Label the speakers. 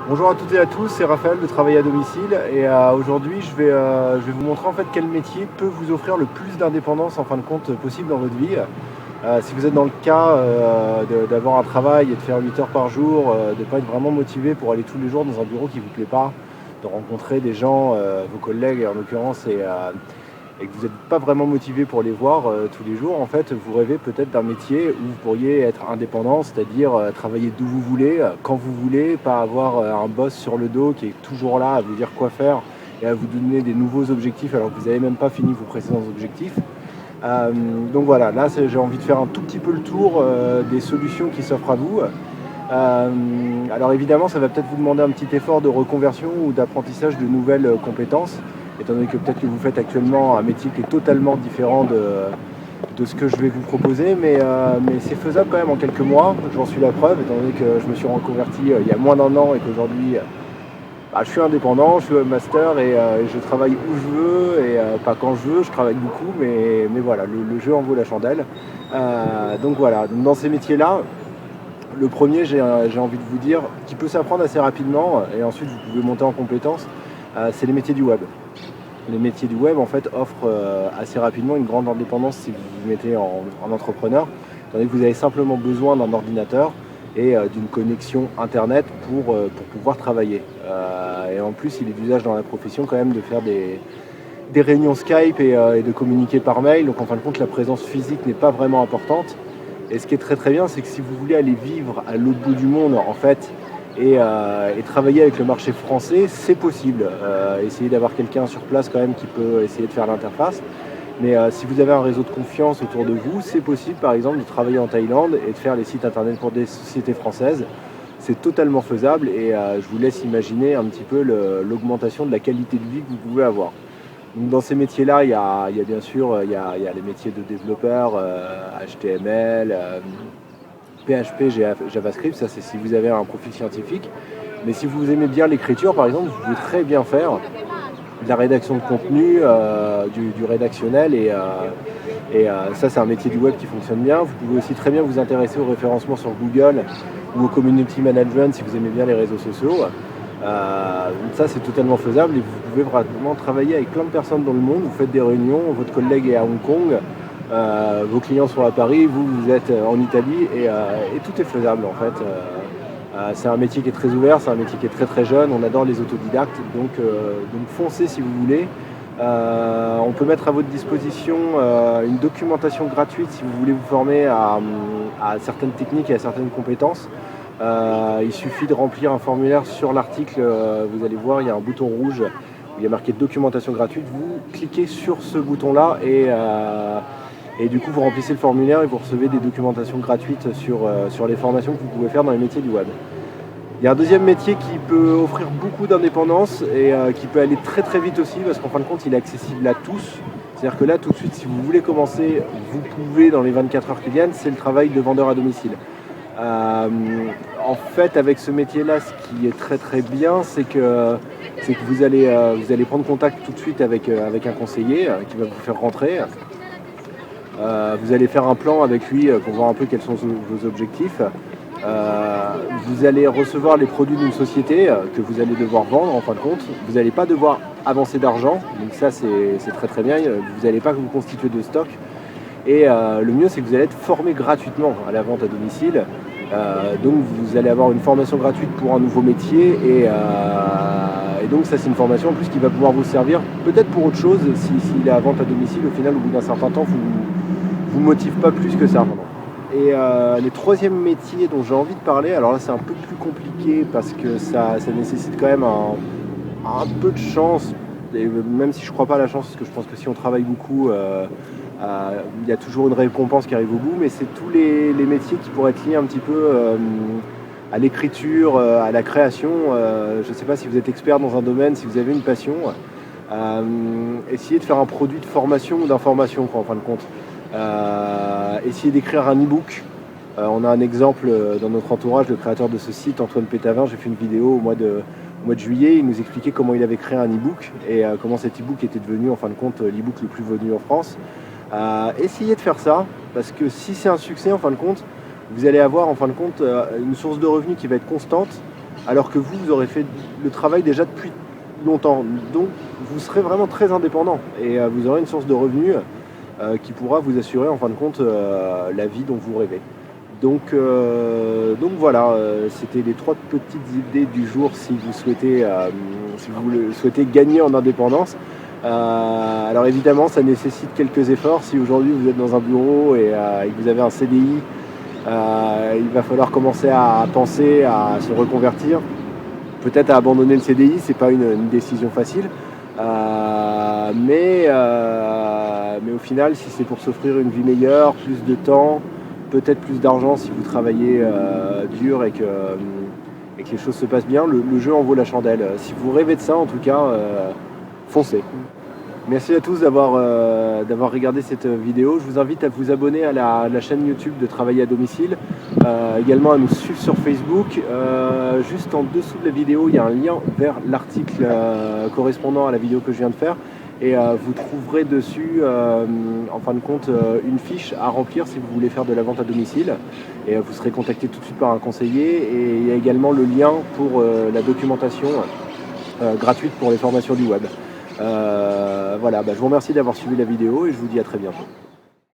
Speaker 1: Bonjour à toutes et à tous, c'est Raphaël de Travail à domicile et aujourd'hui je vais vous montrer en fait quel métier peut vous offrir le plus d'indépendance en fin de compte possible dans votre vie. Si vous êtes dans le cas d'avoir un travail et de faire 8 heures par jour, de ne pas être vraiment motivé pour aller tous les jours dans un bureau qui ne vous plaît pas, de rencontrer des gens, vos collègues en l'occurrence, et que vous n'êtes pas vraiment motivé pour les voir tous les jours, en fait, vous rêvez peut-être d'un métier où vous pourriez être indépendant, c'est-à-dire travailler d'où vous voulez, quand vous voulez, pas avoir un boss sur le dos qui est toujours là à vous dire quoi faire et à vous donner des nouveaux objectifs alors que vous n'avez même pas fini vos précédents objectifs. Donc voilà, là j'ai envie de faire un tout petit peu le tour des solutions qui s'offrent à vous. Alors évidemment, ça va peut-être vous demander un petit effort de reconversion ou d'apprentissage de nouvelles compétences, étant donné que peut-être que vous faites actuellement un métier qui est totalement différent de ce que je vais vous proposer, mais c'est faisable quand même en quelques mois, j'en suis la preuve, étant donné que je me suis reconverti il y a moins d'un an et qu'aujourd'hui je suis indépendant, je suis webmaster et je travaille où je veux et pas quand je veux, je travaille beaucoup, mais voilà, le jeu en vaut la chandelle. Donc voilà, donc dans ces métiers-là, le premier, j'ai envie de vous dire, qui peut s'apprendre assez rapidement et ensuite vous pouvez monter en compétences, c'est les métiers du web. Les métiers du web en fait offrent assez rapidement une grande indépendance si vous vous mettez en entrepreneur, étant donné que vous avez simplement besoin d'un ordinateur et d'une connexion internet pour pouvoir travailler. Et en plus, il est d'usage dans la profession quand même de faire des réunions Skype et de communiquer par mail. Donc en fin de compte, la présence physique n'est pas vraiment importante. Et ce qui est très très bien, c'est que si vous voulez aller vivre à l'autre bout du monde en fait, et travailler avec le marché français, c'est possible. Essayez d'avoir quelqu'un sur place quand même qui peut essayer de faire l'interface. Mais si vous avez un réseau de confiance autour de vous, c'est possible par exemple de travailler en Thaïlande et de faire les sites internet pour des sociétés françaises. C'est totalement faisable et je vous laisse imaginer un petit peu l'augmentation de la qualité de vie que vous pouvez avoir. Donc dans ces métiers-là, il y a bien sûr il y a les métiers de développeur, HTML, PHP, JavaScript, ça c'est si vous avez un profil scientifique. Mais si vous aimez bien l'écriture, par exemple, vous pouvez très bien faire de la rédaction de contenu, du rédactionnel, et ça c'est un métier du web qui fonctionne bien. Vous pouvez aussi très bien vous intéresser au référencement sur Google ou au community management si vous aimez bien les réseaux sociaux. Ça c'est totalement faisable et vous pouvez vraiment travailler avec plein de personnes dans le monde. Vous faites des réunions, votre collègue est à Hong Kong, vos clients sont à Paris, vous êtes en Italie et tout est faisable en fait. C'est un métier qui est très ouvert, c'est un métier qui est très très jeune, on adore les autodidactes, donc foncez si vous voulez. On peut mettre à votre disposition une documentation gratuite si vous voulez vous former à certaines techniques et à certaines compétences. Il suffit de remplir un formulaire sur l'article, vous allez voir, il y a un bouton rouge où il y a marqué documentation gratuite, vous cliquez sur ce bouton-là et du coup vous remplissez le formulaire et vous recevez des documentations gratuites sur les formations que vous pouvez faire dans les métiers du web. Il y a un deuxième métier qui peut offrir beaucoup d'indépendance et qui peut aller très très vite aussi parce qu'en fin de compte il est accessible à tous. C'est-à-dire que là tout de suite si vous voulez commencer, vous pouvez dans les 24 heures qui viennent, c'est le travail de vendeur à domicile. En fait avec ce métier-là, ce qui est très très bien, c'est que vous allez prendre contact tout de suite avec un conseiller qui va vous faire rentrer. Vous allez faire un plan avec lui pour voir un peu quels sont vos objectifs. Vous allez recevoir les produits d'une société que vous allez devoir vendre en fin de compte. Vous n'allez pas devoir avancer d'argent, donc ça c'est très très bien. Vous n'allez pas vous constituer de stock. Et le mieux c'est que vous allez être formé gratuitement à la vente à domicile. Donc vous allez avoir une formation gratuite pour un nouveau métier et donc ça c'est une formation en plus qui va pouvoir vous servir peut-être pour autre chose si la vente à domicile au final au bout d'un certain temps vous motive pas plus que ça. Et les troisième métiers dont j'ai envie de parler, alors là c'est un peu plus compliqué parce que ça nécessite quand même un peu de chance, et même si je crois pas à la chance parce que je pense que si on travaille beaucoup il y a toujours une récompense qui arrive au bout, mais c'est tous les métiers qui pourraient être liés un petit peu à l'écriture, à la création. Je ne sais pas si vous êtes expert dans un domaine, si vous avez une passion. Essayez de faire un produit de formation ou d'information en fin de compte. Essayez d'écrire un e-book. On a un exemple dans notre entourage, le créateur de ce site, Antoine Pétavin. J'ai fait une vidéo au mois de juillet, il nous expliquait comment il avait créé un e-book et comment cet e-book était devenu en fin de compte l'e-book le plus vendu en France. Essayez de faire ça, parce que si c'est un succès en fin de compte, vous allez avoir en fin de compte une source de revenus qui va être constante alors que vous aurez fait le travail déjà depuis longtemps. Donc vous serez vraiment très indépendant et vous aurez une source de revenus qui pourra vous assurer en fin de compte la vie dont vous rêvez. Donc voilà, c'était les 3 petites idées du jour si vous souhaitez gagner en indépendance. Alors évidemment, ça nécessite quelques efforts. Si aujourd'hui vous êtes dans un bureau et que vous avez un CDI, il va falloir commencer à penser à se reconvertir, peut-être à abandonner le CDI, c'est pas une décision facile. Mais au final, si c'est pour s'offrir une vie meilleure, plus de temps, peut-être plus d'argent si vous travaillez dur et que les choses se passent bien, le jeu en vaut la chandelle. Si vous rêvez de ça, en tout cas, foncez. Merci à tous d'avoir regardé cette vidéo. Je vous invite à vous abonner à la chaîne YouTube de Travailler à domicile, également à nous suivre sur Facebook. Juste en dessous de la vidéo, il y a un lien vers l'article correspondant à la vidéo que je viens de faire. Et vous trouverez dessus, en fin de compte, une fiche à remplir si vous voulez faire de la vente à domicile. Et vous serez contacté tout de suite par un conseiller. Et il y a également le lien pour la documentation gratuite pour les formations du web. Voilà, je vous remercie d'avoir suivi la vidéo et je vous dis à très bientôt.